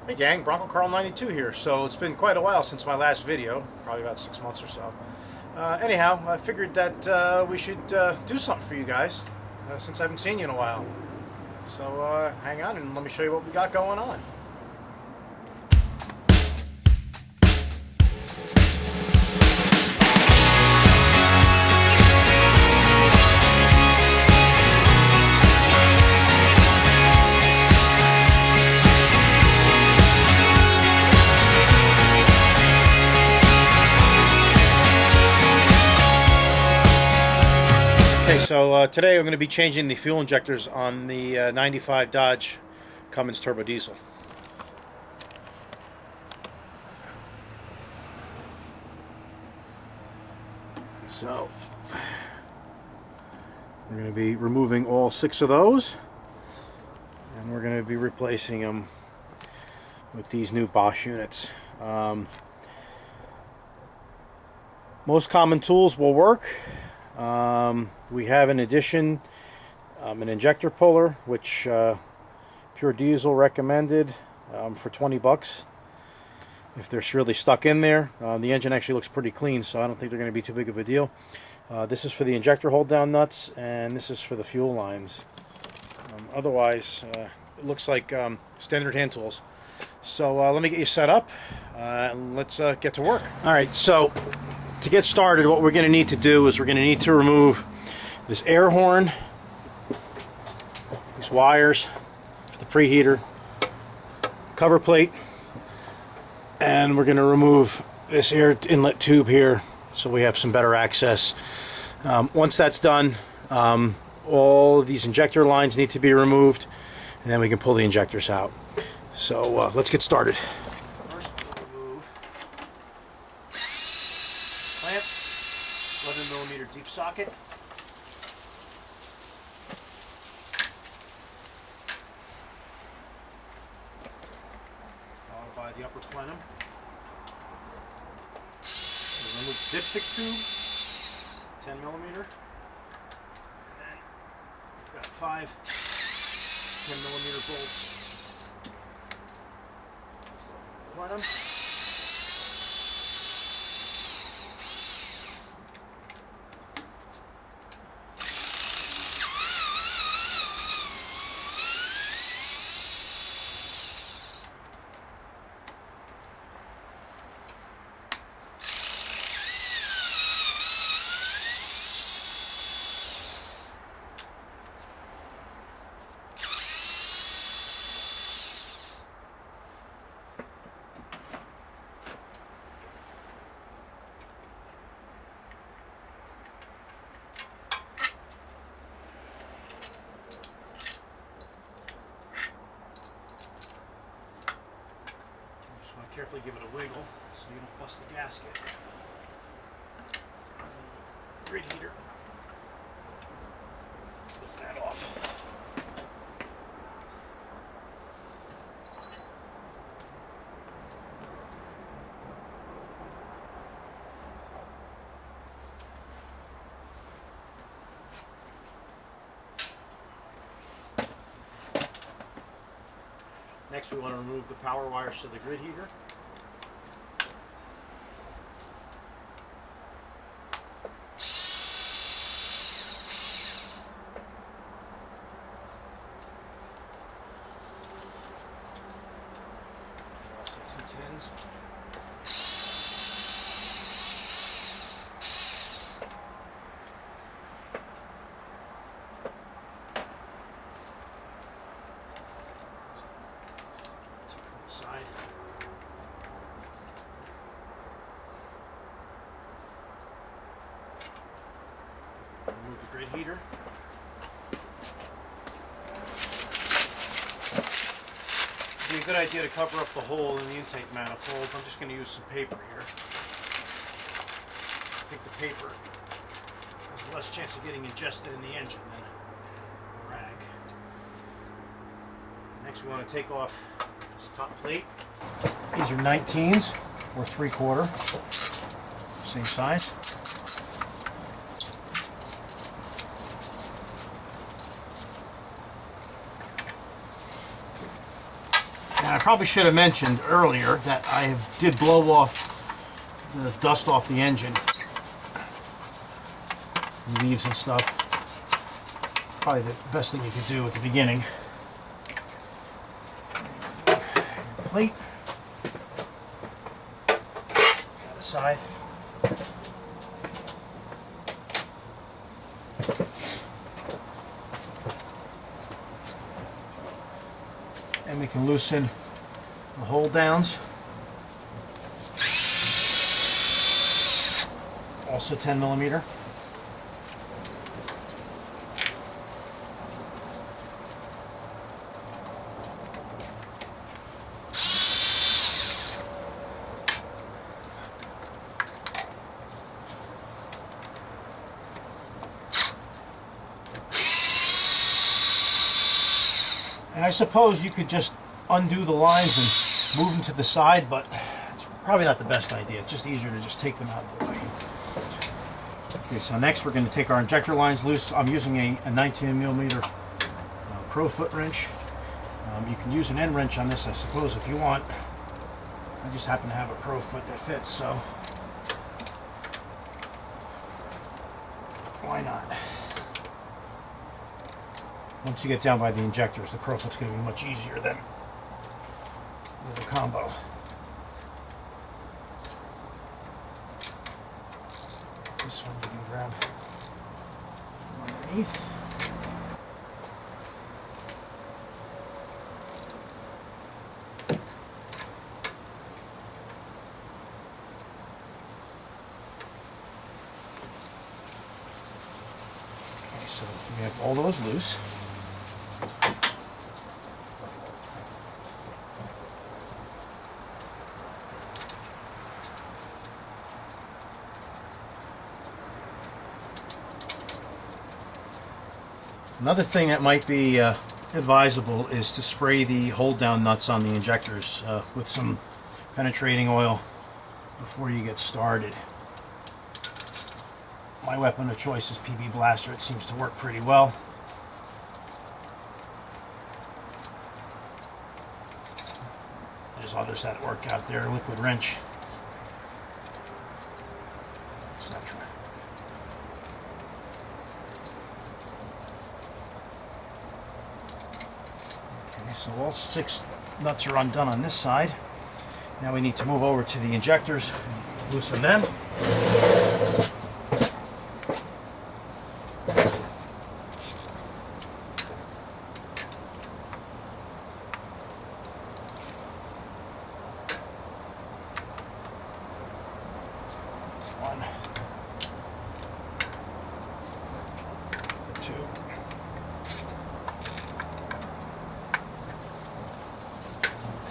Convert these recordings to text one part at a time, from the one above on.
Hey gang, Bronco Carl 92 here. So it's been quite a while since my last video, probably about 6 months or so. Anyhow, I figured that we should do something for you guys since I haven't seen you in a while. So hang on and let me show you what we got going on. Okay, so today I'm going to be changing the fuel injectors on the 95 Dodge Cummins Turbo Diesel. So we're going to be removing all 6 of those, and we're going to be replacing them with these new Bosch units. Most common tools will work. We have in addition an injector puller, which Pure Diesel recommended for 20 bucks if they're really stuck in there. The engine actually looks pretty clean, so I don't think they're going to be too big of a deal. This is for the injector hold down nuts, and this is for the fuel lines. Otherwise, it looks like standard hand tools. So let me get you set up and let's get to work. Alright, so to get started, what we're going to need to do is we're going to need to remove this air horn, these wires for the preheater, cover plate, and we're going to remove this air inlet tube here so we have some better access. Once that's done, all of these injector lines need to be removed, and then we can pull the injectors out. So let's get started. First, remove clamp, 11mm deep socket. Followed by the upper plenum. Remove the dipstick tube, 10mm. And then we've got 5 10mm bolts. Plenum. Carefully give it a wiggle so you don't bust the gasket on the grid heater. Lift that off. Next, we want to remove the power wires to the grid heater. Also 2 tins. Side. Remove the grid heater. It'd be a good idea to cover up the hole in the intake manifold. I'm just going to use some paper here. I think the paper has less chance of getting ingested in the engine than a rag. Next, we want to take off this top plate. These are 19s or 3/4, same size. Now, I probably should have mentioned earlier that I did blow off the dust off the engine, leaves and stuff. Probably the best thing you could do at the beginning. Plate. Got aside. And we can loosen the hold downs. Also 10 millimeter. And I suppose you could just undo the lines and move them to the side, but it's probably not the best idea. It's just easier to just take them out of the way. Okay, so next we're going to take our injector lines loose. I'm using a 19 millimeter Pro foot wrench. You can use an end wrench on this, I suppose, if you want. I just happen to have a Pro foot that fits, so why not? Once you get down by the injectors, the Pro foot's going to be much easier than with a combo. This one you can grab from underneath. Okay, so we have all those loose. Another thing that might be advisable is to spray the hold down nuts on the injectors with some penetrating oil before you get started. My weapon of choice is PB Blaster. It seems to work pretty well. There's others that work out there. Liquid wrench. Etc. So all 6 nuts are undone on this side. Now we need to move over to the injectors, loosen them. One, 2.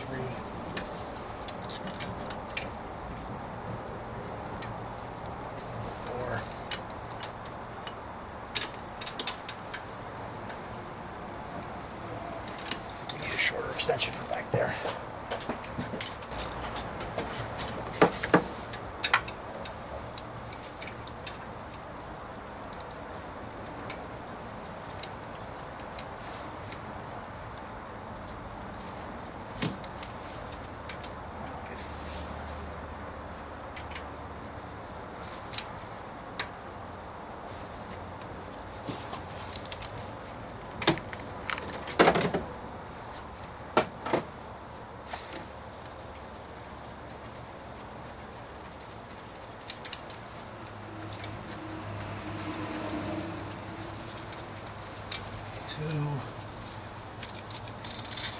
3, 4, 'cause we need a shorter extension from back there. Two,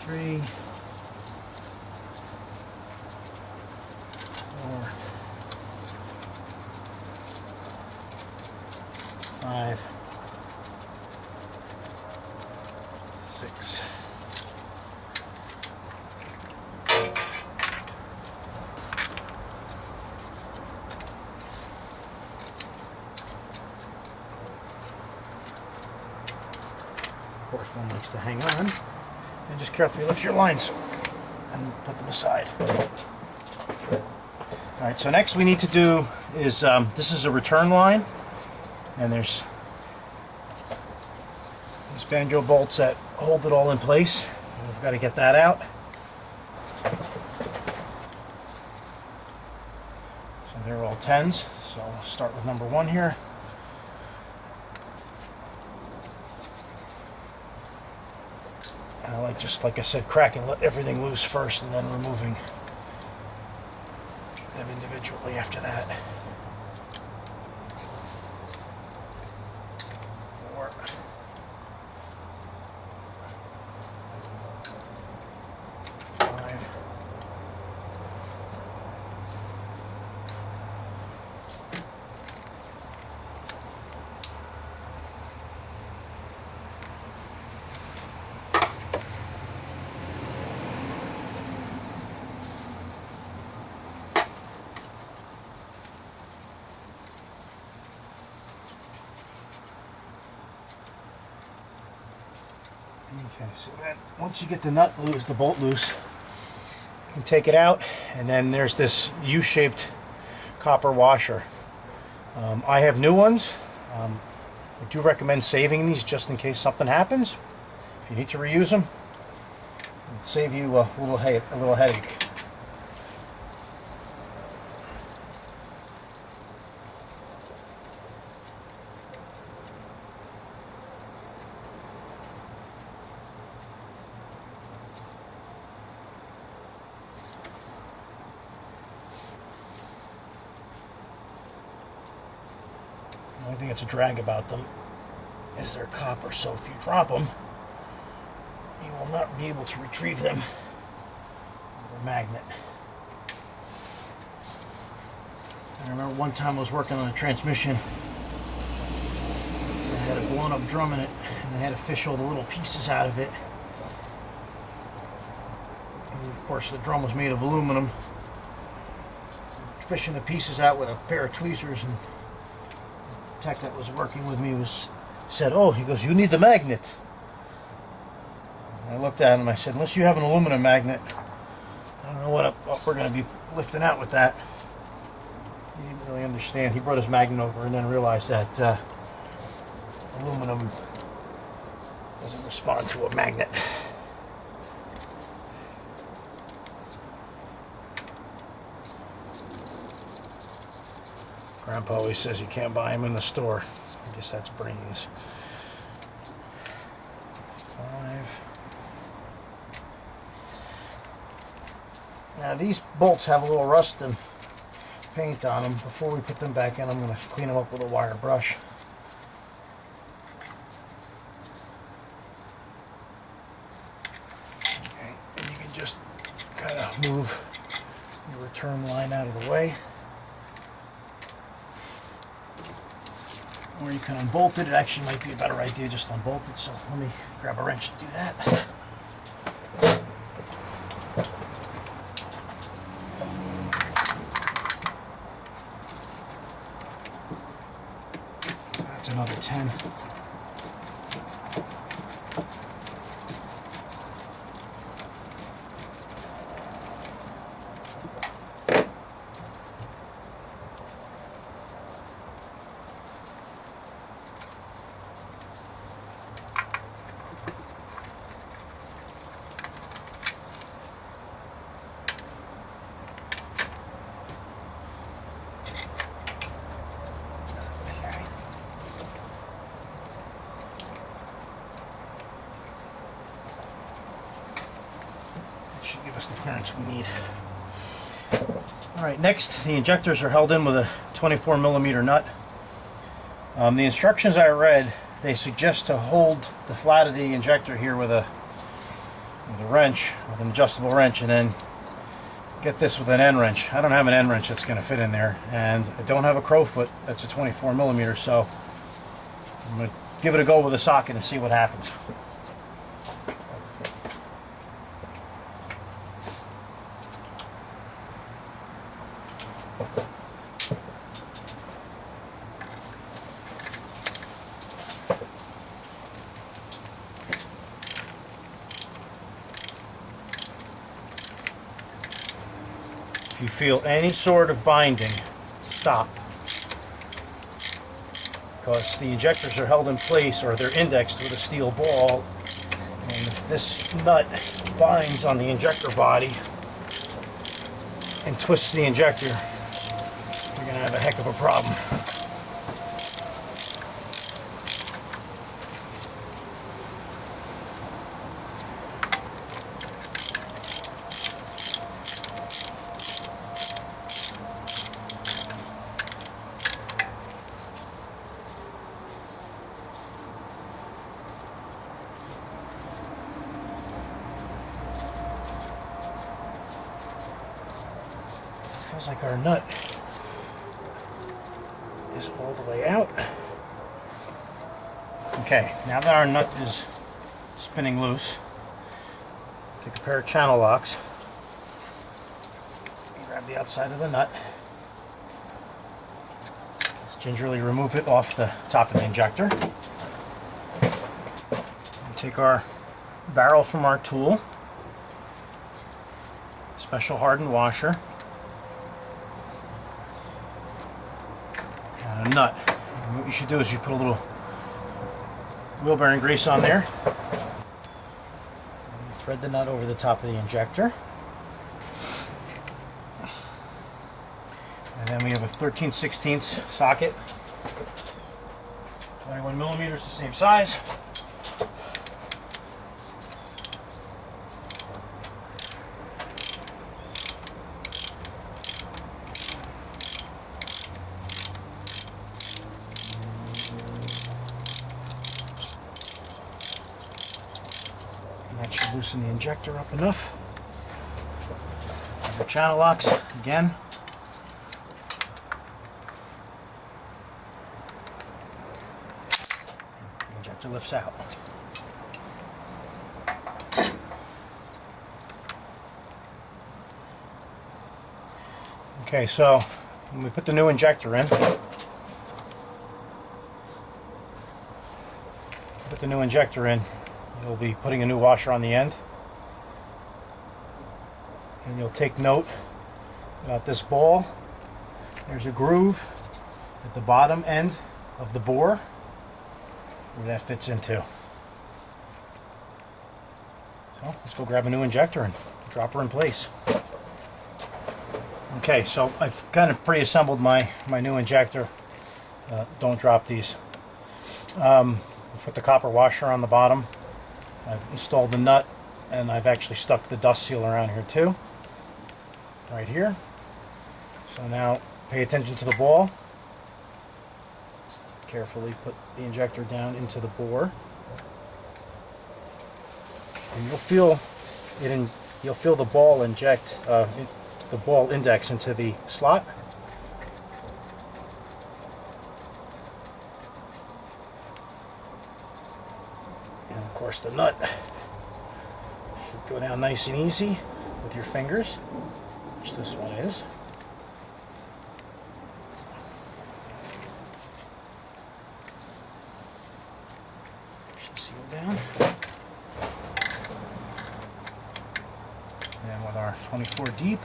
3, 4, 5, 6. Of course, one likes to hang on. And just carefully lift your lines and put them aside. Alright, so next we need to do is, this is a return line, and there's these banjo bolts that hold it all in place. We've got to get that out. They're all 10s, so I'll start with number 1 here. And I like, just like I said, cracking everything loose first and then removing them individually after that. 4. Okay, so then once you get the nut loose, the bolt loose, you can take it out, and then there's this U-shaped copper washer. I have new ones. I do recommend saving these just in case something happens. If you need to reuse them, it'll save you a little headache. The only thing that's a drag about them is they're copper, so if you drop them, you will not be able to retrieve them with a magnet. I remember one time I was working on a transmission. I had a blown up drum in it, and I had to fish all the little pieces out of it. And of course the drum was made of aluminum. Fishing the pieces out with a pair of tweezers, and the tech that was working with me said, "Oh," he goes, "you need the magnet." And I looked at him and I said, "Unless you have an aluminum magnet, I don't know what we're going to be lifting out with that." He didn't really understand. He brought his magnet over and then realized that aluminum doesn't respond to a magnet. Grandpa always says you can't buy them in the store. I guess that's brains. 5. Now these bolts have a little rust and paint on them. Before we put them back in, I'm going to clean them up with a wire brush. Okay, and you can just kind of move your return line out of the way. Or you can unbolt it. It actually might be a better idea just to unbolt it, so let me grab a wrench to do that. That's another 10. Should give us the clearance we need. Alright, next the injectors are held in with a 24mm nut. The instructions I read, they suggest to hold the flat of the injector here with a wrench, with an adjustable wrench, and then get this with an end wrench. I don't have an end wrench that's going to fit in there, and I don't have a crowfoot that's a 24mm, so I'm going to give it a go with a socket and see what happens. If you feel any sort of binding, stop. Because the injectors are held in place, or they're indexed with a steel ball, and if this nut binds on the injector body and twists the injector, going to have a heck of a problem. Feels like our nut is all the way out. Okay, now that our nut is spinning loose, take a pair of channel locks, grab the outside of the nut, just gingerly remove it off the top of the injector, and take our barrel from our tool, special hardened washer, and a nut. And what you should do is you put a little wheel bearing grease on there, and you thread the nut over the top of the injector, and then we have a 13/16 socket, 21 millimeters, the same size. That should loosen the injector up enough. The channel locks again. The injector lifts out. Okay, so when we put the new injector in, you'll be putting a new washer on the end, and you'll take note about this ball. There's a groove at the bottom end of the bore where that fits into. So let's go grab a new injector and drop her in place. Okay, so I've kind of pre-assembled my new injector. Don't drop these. Put the copper washer on the bottom. I've installed the nut, and I've actually stuck the dust seal around here too, right here. So now pay attention to the ball. Just carefully put the injector down into the bore, and you'll feel it. You'll feel the ball inject the ball index into the slot. And of course the nut should go down nice and easy with your fingers, which this one is. Should seal down. And with our 24 deep,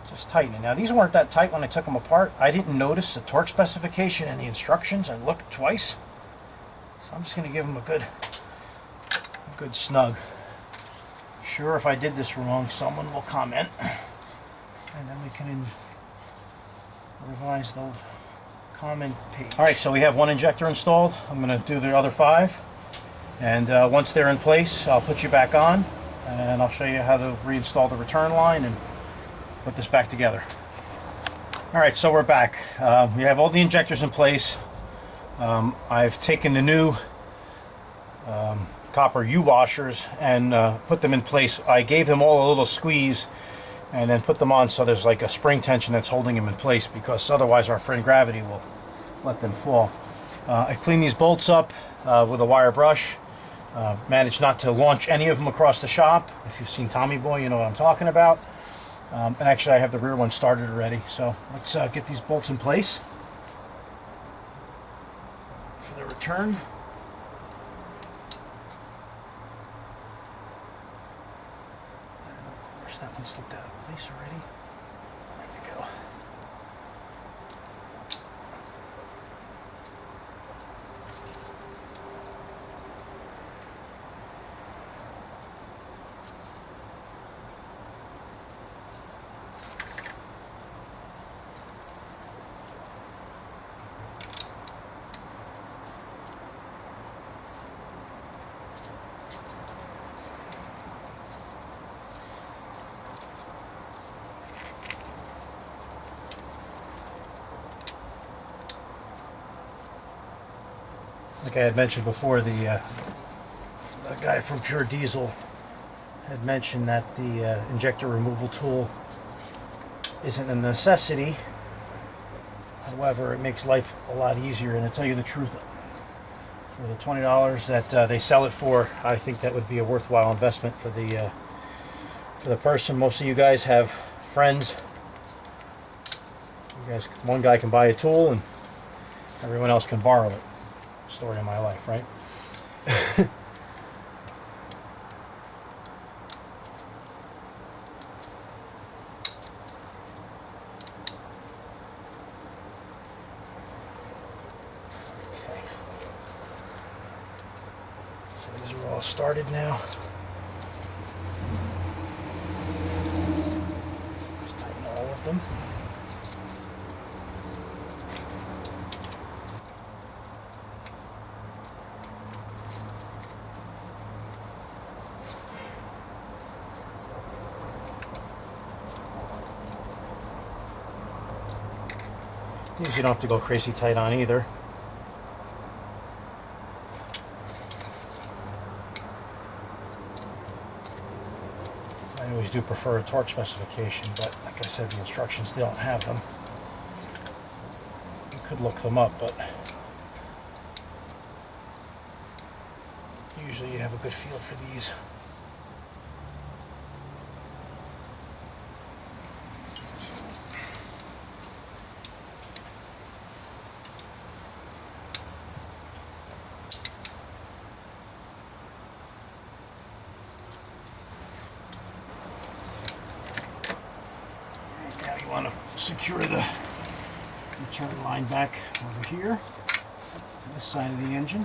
just tighten it. Now these weren't that tight when I took them apart. I didn't notice the torque specification in the instructions. I looked twice. So I'm just going to give them a good snug. Sure, if I did this wrong, someone will comment, and then we can revise the comment page. All right, so we have one injector installed. I'm going to do the other 5, and once they're in place, I'll put you back on, and I'll show you how to reinstall the return line and put this back together. All right, so we're back. We have all the injectors in place. I've taken the new copper U-washers and put them in place. I gave them all a little squeeze and then put them on so there's like a spring tension that's holding them in place, because otherwise our friend gravity will let them fall. I cleaned these bolts up with a wire brush. Managed not to launch any of them across the shop. If you've seen Tommy Boy, you know what I'm talking about. And actually I have the rear one started already. So let's get these bolts in place for the return. That one slipped out of place already. There we go. like I had mentioned before, the guy from Pure Diesel had mentioned that the injector removal tool isn't a necessity. However, it makes life a lot easier, and to tell you the truth, for the $20 that they sell it for, I think that would be a worthwhile investment for the person. Most of you guys have friends. You guys, one guy can buy a tool and everyone else can borrow it. Story of my life, right? These are all started now. Just tighten all of them. These you don't have to go crazy tight on either. I always do prefer a torque specification, but like I said, the instructions, they don't have them. You could look them up, but usually you have a good feel for these. You want to secure the return line back over here on this side of the engine.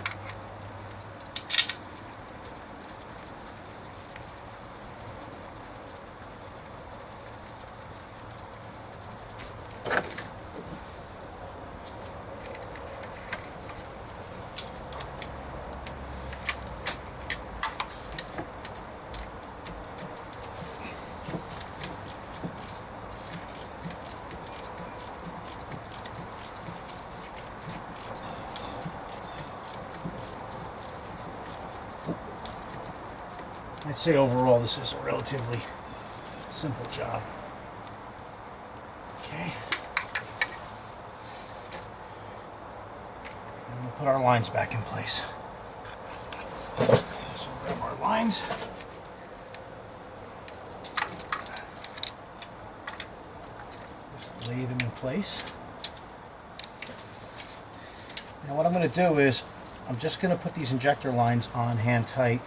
I'd say overall this is a relatively simple job. Okay. And we'll put our lines back in place. So grab our lines. Just lay them in place. Now what I'm going to do is I'm just going to put these injector lines on hand tight.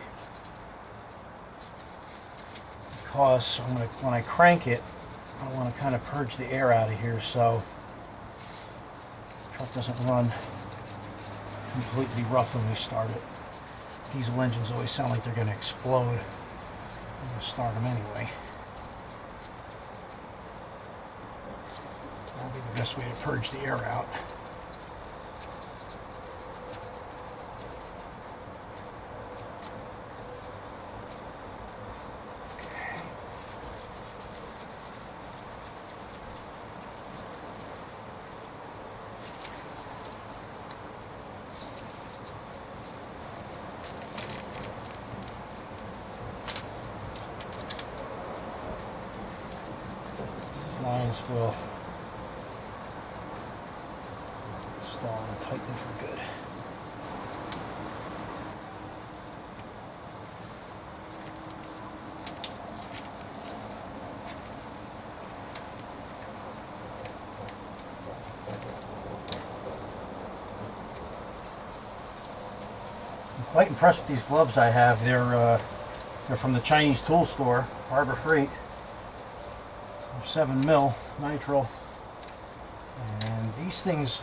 Because when I crank it, I want to kind of purge the air out of here so the truck doesn't run completely rough when we start it. Diesel engines always sound like they're going to explode when we start them anyway. That'll be the best way to purge the air out. Lines will install and tighten for good. I'm quite impressed with these gloves I have. They're from the Chinese tool store, Harbor Freight. 7mm nitrile, and these things,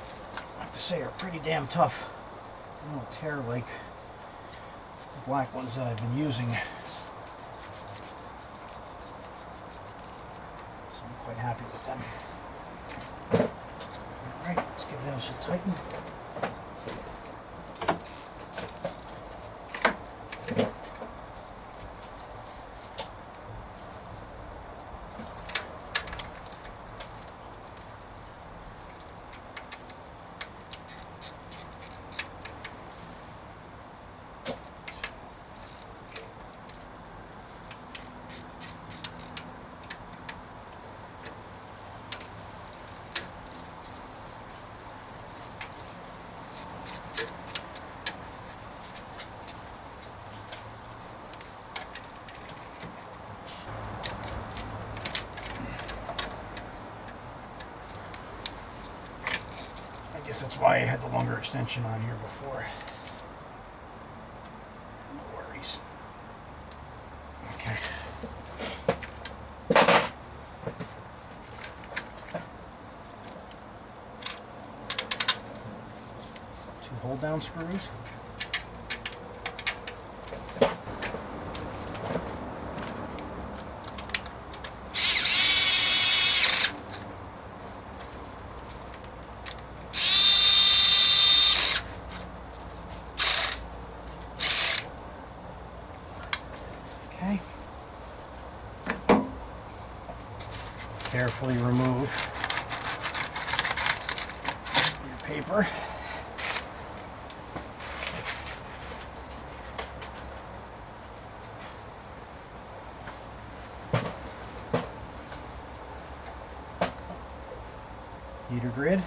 I have to say, are pretty damn tough. They don't tear like the black ones that I've been using, so I'm quite happy with them. Alright, let's give those a tighten. guess that's why I had the longer extension on here before. No worries. Okay. 2 hold-down screws. Okay. Carefully remove your paper. Heater grid.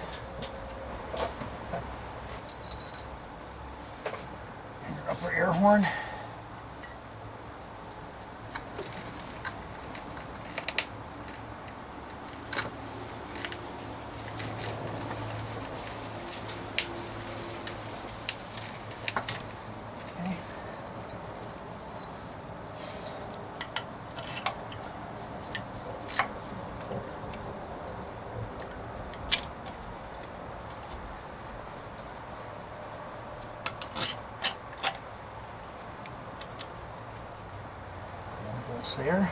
And your upper air horn. Bolts there.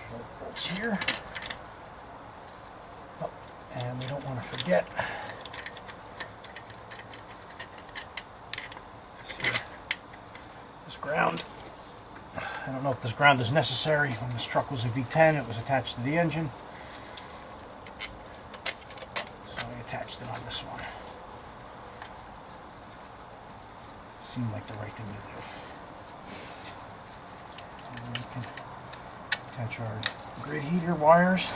Short bolts here. Oh, and we don't want to forget this ground. I don't know if this ground is necessary. When this truck was a V10, it was attached to the engine. Attached it on this one. Seemed like the right thing to do. And we can attach our grid heater wires.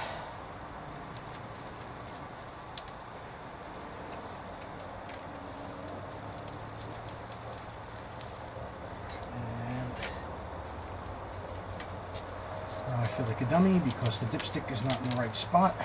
And I feel like a dummy because the dipstick is not in the right spot.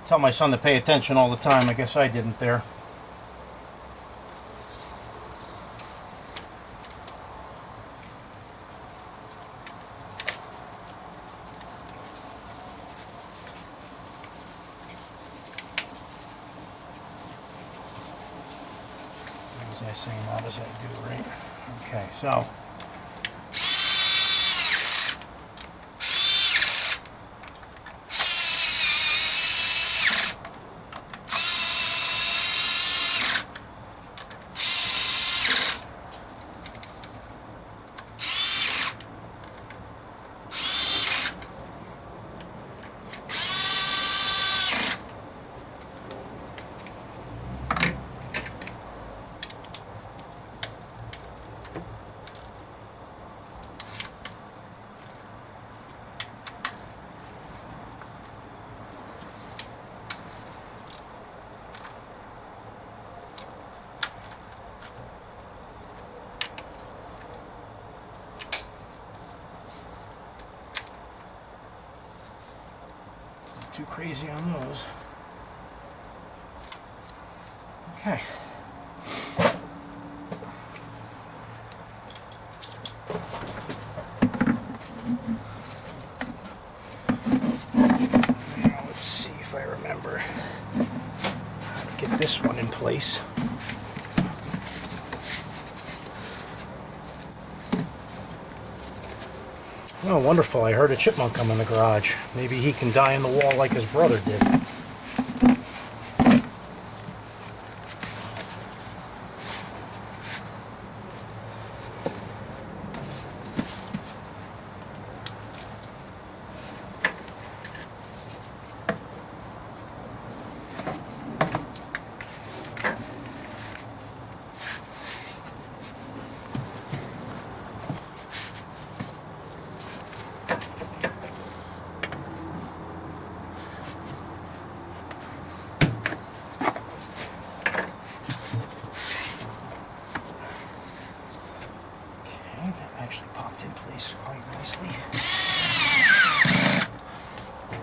Tell my son to pay attention all the time. I guess I didn't there. What was I saying? How does that do, right? Okay, so too crazy on those. Okay. Now let's see if I remember how to get this one in place. Oh, wonderful. I heard a chipmunk come in the garage. Maybe he can die in the wall like his brother did. Actually popped in place quite nicely. That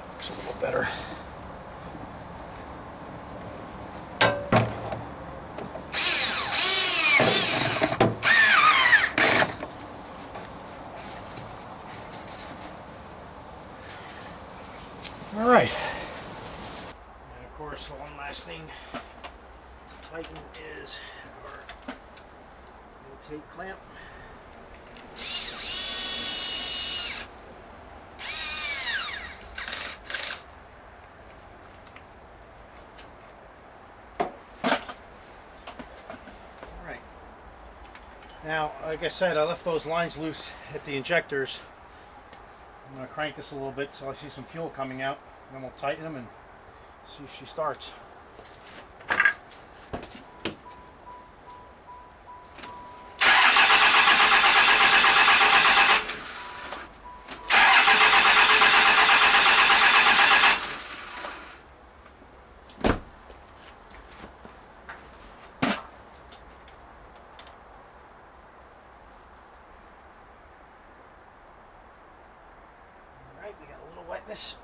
looks a little better. All right. And of course, the one last thing to tighten is our intake clamp. Alright. Now, like I said, I left those lines loose at the injectors. I'm going to crank this a little bit so I see some fuel coming out. Then we'll tighten them and see if she starts. Alright, we got a little wetness.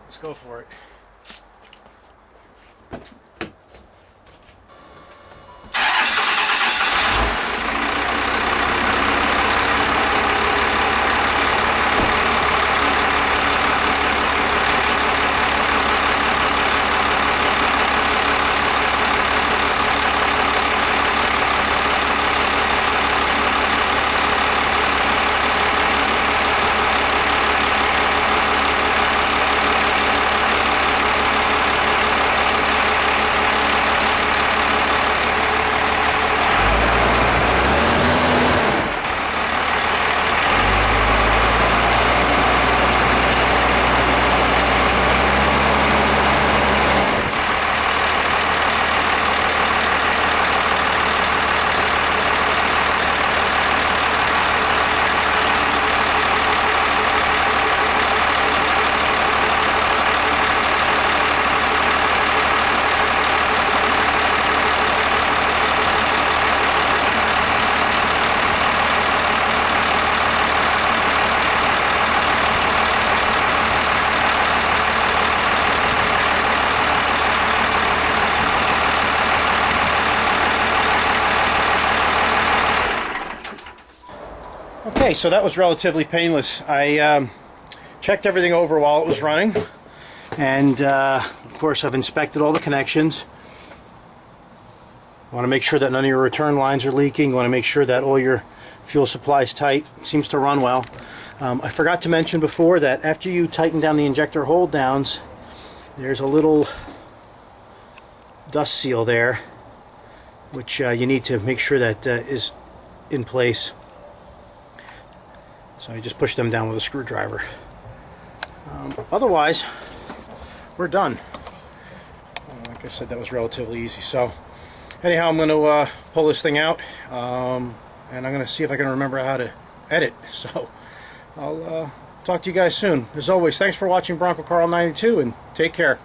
Let's go for it. Okay, so that was relatively painless. I checked everything over while it was running, and of course I've inspected all the connections. Want to make sure that none of your return lines are leaking. Want to make sure that all your fuel supply is tight. It seems to run well. I forgot to mention before that after you tighten down the injector hold downs, there's a little dust seal there, which you need to make sure that is in place. So I just push them down with a screwdriver. Otherwise, we're done. Like I said, that was relatively easy. So anyhow, I'm going to pull this thing out, and I'm going to see if I can remember how to edit. So I'll talk to you guys soon. As always, thanks for watching Bronco Carl 92, and take care.